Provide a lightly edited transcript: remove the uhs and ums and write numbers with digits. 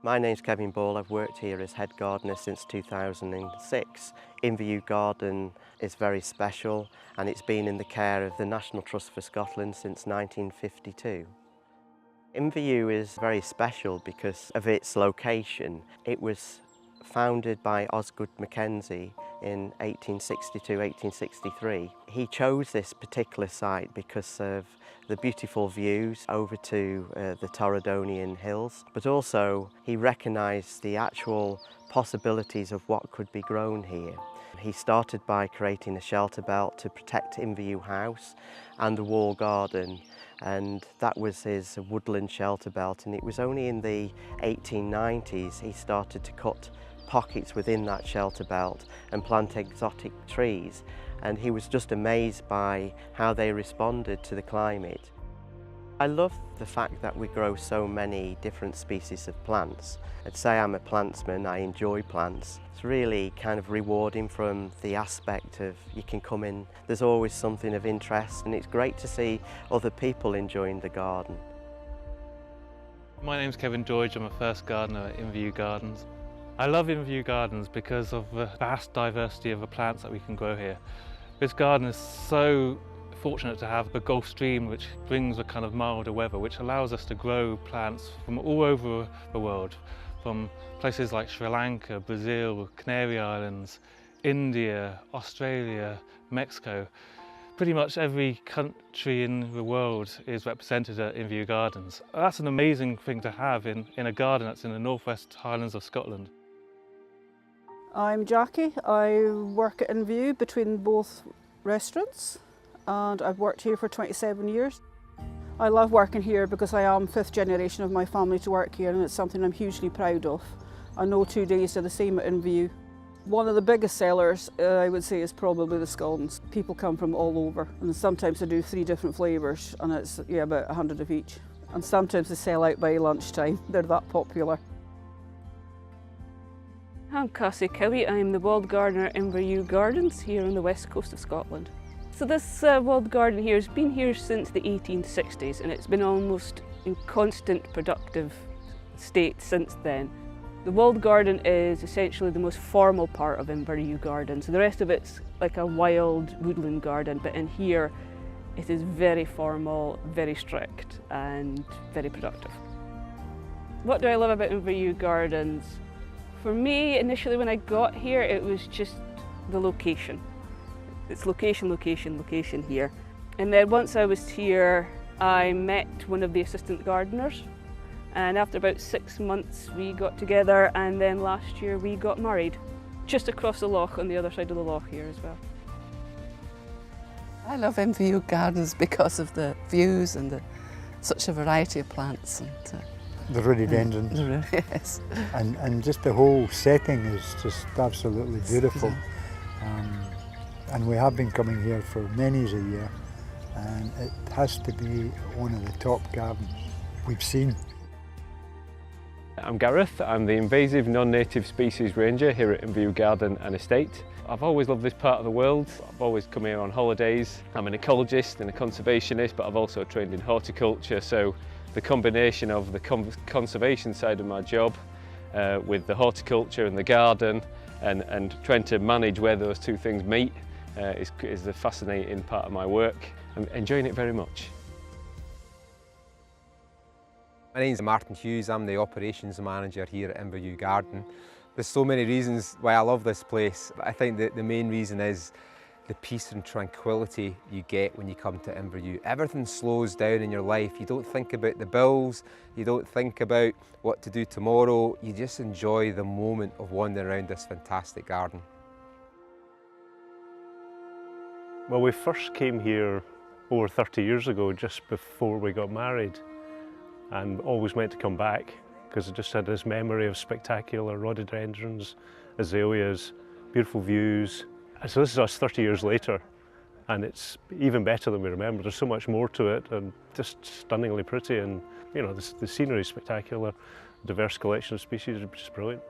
My name's Kevin Ball. I've worked here as head gardener since 2006. Inverewe Garden is very special and it's been in the care of the National Trust for Scotland since 1952. Inverewe is very special because of its location. It was founded by Osgood Mackenzie in 1862-1863. He chose this particular site because of the beautiful views over to the Torridonian Hills, but also he recognised the actual possibilities of what could be grown here. He started by creating a shelter belt to protect Inverewe House and the wall garden, and that was his woodland shelter belt, and it was only in the 1890s he started to cut pockets within that shelter belt and plant exotic trees, and he was just amazed by how they responded to the climate. I love the fact that we grow so many different species of plants. I'd say I'm a plantsman, I enjoy plants. It's really kind of rewarding from the aspect of you can come in, there's always something of interest, and it's great to see other people enjoying the garden. My name's Kevin George, I'm a first gardener at Inverewe Gardens. I love Inverewe Gardens because of the vast diversity of the plants that we can grow here. This garden is so fortunate to have the Gulf Stream, which brings a kind of milder weather, which allows us to grow plants from all over the world, from places like Sri Lanka, Brazil, Canary Islands, India, Australia, Mexico. Pretty much every country in the world is represented at Inverewe Gardens. That's an amazing thing to have in a garden that's in the Northwest Highlands of Scotland. I'm Jackie. I work at Inverewe between both restaurants, and I've worked here for 27 years. I love working here because I am fifth generation of my family to work here, and it's something I'm hugely proud of. I know 2 days are the same at Inverewe. One of the biggest sellers, I would say, is probably the scones. People come from all over, and sometimes they do 3 different flavours, and it's about 100 of each. And sometimes they sell out by lunchtime. They're that popular. I'm Cassie Cowie. I'm the walled gardener at Inverewe Gardens here on the west coast of Scotland. So this walled garden here has been here since the 1860s, and it's been almost in constant productive state since then. The walled garden is essentially the most formal part of Inverewe Garden, so the rest of it's like a wild woodland garden, but in here it is very formal, very strict and very productive. What do I love about Inverewe Gardens? For me, initially when I got here, it was just the location. It's location, location, location here. And then once I was here, I met one of the assistant gardeners. And after about 6 months, we got together, and then last year we got married. Just across the loch, on the other side of the loch here as well. I love Inverewe Gardens because of the views and such a variety of plants. And, the rhododendrons. Yes. And just the whole setting is just absolutely beautiful. And we have been coming here for many a year, and it has to be one of the top gardens we've seen. I'm Gareth, I'm the invasive non-native species ranger here at Inverewe Garden and Estate. I've always loved this part of the world. I've always come here on holidays. I'm an ecologist and a conservationist, but I've also trained in horticulture, so the combination of the conservation side of my job with the horticulture and the garden and trying to manage where those two things meet is the fascinating part of my work. I'm enjoying it very much. My name's Martin Hughes, I'm the operations manager here at Inverewe Garden. There's so many reasons why I love this place. I think that the main reason is the peace and tranquility you get when you come to Inverewe. Everything slows down in your life. You don't think about the bills, you don't think about what to do tomorrow, you just enjoy the moment of wandering around this fantastic garden. Well, we first came here over 30 years ago, just before we got married, and always meant to come back because I just had this memory of spectacular rhododendrons, azaleas, beautiful views. And so this is us 30 years later, and it's even better than we remember. There's so much more to it, and just stunningly pretty, and you know, the scenery is spectacular, diverse collection of species, it's just brilliant.